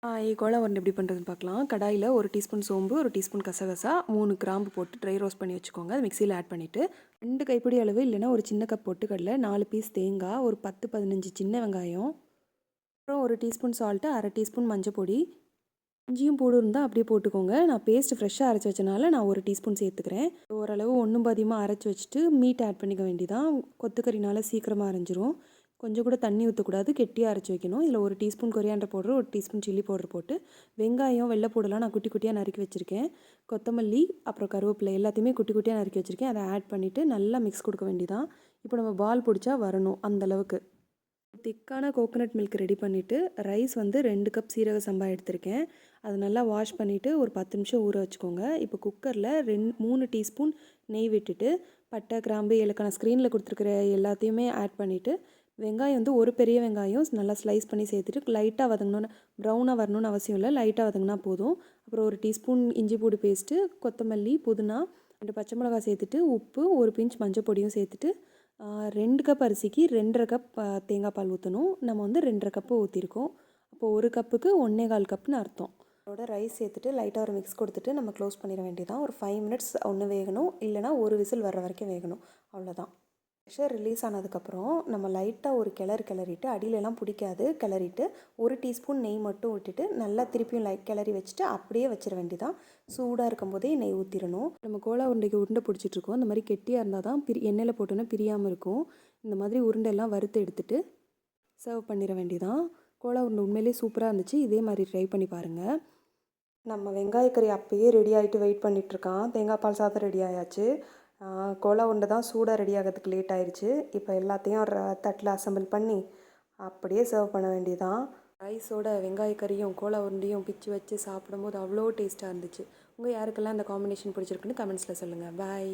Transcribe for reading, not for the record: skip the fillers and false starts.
Cola உருண்டை எப்படி பண்ணுறதுன்னு பார்க்கலாம். கடாயில் 1 டீஸ்பூன் சோம்பு, 1 டீஸ்பூன் கசகசா, 3 கிராம்பு போட்டு ட்ரை ரோஸ்ட் பண்ணி வச்சுக்கோங்க. அது மிக்சியில் ஆட் பண்ணிவிட்டு 2 கைப்பிடி அளவு இல்லைனா ஒரு சின்ன கப் பொட்டுக்கடலை, 4 பீஸ் தேங்காய், ஒரு 10, 15 சின்ன வெங்காயம், அப்புறம் 1 டீஸ்பூன் சால்ட்டு, 1/2 டீஸ்பூன் மஞ்சள் பொடி, இஞ்சியும் பூடும் இருந்தால் அப்படியே போட்டுக்கோங்க. நான் பேஸ்ட் ஃப்ரெஷ்ஷாக அரைச்சி வச்சனால நான் 1 டீஸ்பூன் சேர்த்துக்கிறேன். ஓரளவு ஒன்றும் பாதியமாக அரைச்சி வச்சுட்டு மீட் ஆட் பண்ணிக்க வேண்டியதான். கொத்துக்கறினால சீக்கிரமாக அரைஞ்சிரும். கொஞ்சம் கூட தண்ணி ஊற்றக்கூடாது, கெட்டியாக அரைச்சி வைக்கணும். இதில் 1 teaspoon coriander powder, 1 teaspoon chilli powder போட்டு வெங்காயம், வெள்ளைப்பூடெல்லாம் நான் குட்டி குட்டியாக நறுக்கி வச்சுருக்கேன். கொத்தமல்லி, அப்புறம் கருவேப்பிலை எல்லாத்தையுமே குட்டி குட்டியாக நறுக்கி வச்சுருக்கேன். அதை ஆட் பண்ணிவிட்டு நல்லா மிக்ஸ் கொடுக்க வேண்டியதான். இப்போ நம்ம பால் பிடிச்சா வரணும் அந்தளவுக்கு. திக்கான கோகோனட் மில்க் ரெடி பண்ணிவிட்டு ரைஸ் வந்து 2 கப் சீரக சம்பா எடுத்திருக்கேன். அதை நல்லா வாஷ் பண்ணிவிட்டு ஒரு 10 நிமிஷம் ஊற வச்சுக்கோங்க. இப்போ குக்கரில் 3 டீஸ்பூன் நெய் விட்டுட்டு பட்டை, கிராம்பு, ஏலக்காய் நான் ஸ்க்ரீனில் கொடுத்துருக்குற எல்லாத்தையுமே ஆட் பண்ணிவிட்டு வெங்காயம் வந்து ஒரு பெரிய வெங்காயம் நல்லா ஸ்லைஸ் பண்ணி சேர்த்துட்டு லைட்டாக வதங்கணுன்னு, ப்ரௌனாக வரணும்னு அவசியம் இல்லை, லைட்டாக வதங்கினா போதும். அப்புறம் 1 டீஸ்பூன் இஞ்சி பூடு பேஸ்ட்டு, கொத்தமல்லி, புதினா, 2 பச்சை மிளகாய் சேர்த்துட்டு உப்பு, 1 பிஞ்ச் மஞ்சள் பொடியும் சேர்த்துட்டு 2 கப் அரிசிக்கு 2 1/2 கப் தேங்காய் பால் ஊற்றணும். நம்ம வந்து 2 1/2 கப்பு ஊற்றிருக்கோம். அப்போது 1 கப்புக்கு 1 1/4 கப்னு அர்த்தம். அதோட ரைஸ் சேர்த்துட்டு லைட்டாக ஒரு மிக்ஸ் கொடுத்துட்டு நம்ம க்ளோஸ் பண்ணிட வேண்டியதான். ஒரு 5 மினிட்ஸ் ஒன்று வேகணும், இல்லைனா ஒரு விசில் வர்ற வரைக்கும் வேகணும், அவ்வளோதான். ப்ரெஷர் ரிலீஸ் ஆனதுக்கப்புறம் நம்ம லைட்டாக ஒரு கிளறிட்டு அடியிலலாம் பிடிக்காது கிளறிட்டு 1 டீஸ்பூன் நெய் மட்டும் விட்டுட்டு நல்லா திருப்பியும் கிளறி வச்சுட்டு அப்படியே வச்சிட வேண்டியதான். சூடாக இருக்கும் போதே நெய் ஊற்றிடணும். நம்ம கோலா உருண்டைக்கு உருண்டை பிடிச்சிட்ருக்கோம். இந்த மாதிரி கெட்டியாக இருந்தால் தான் எண்ணெயில் போட்டோன்னா பிரியாமல் இருக்கும். இந்த மாதிரி உருண்டையெல்லாம் வறுத்து எடுத்துகிட்டு சர்வ் பண்ணிட வேண்டியதான். கோலா உருண்டை உண்மையிலே சூப்பராக இருந்துச்சு. இதே மாதிரி ட்ரை பண்ணி பாருங்கள். நம்ம வெங்காயக்கறி அப்பயே ரெடி ஆகிட்டு வெயிட் பண்ணிகிட்ருக்கான். தேங்காய் பால் சாதம் ரெடி ஆயாச்சு. கோலா உருண்டை தான் சூடாக ரெடி ஆகிறதுக்கு லேட் ஆயிடுச்சு. இப்போ எல்லாத்தையும் ஒரு தட்டில் அசம்பிள் பண்ணி அப்படியே சர்வ் பண்ண வேண்டியதான். ரைஸோட வெங்காயக்கறியும் கோலா உருண்டையும் பிச்சு வச்சு சாப்பிடும்போது அவ்வளோ டேஸ்ட்டாக இருந்துச்சு. உங்கள் யாருக்கெல்லாம் இந்த காம்பினேஷன் பிடிச்சிருக்குன்னு கமெண்ட்ஸில் சொல்லுங்கள். பாய்.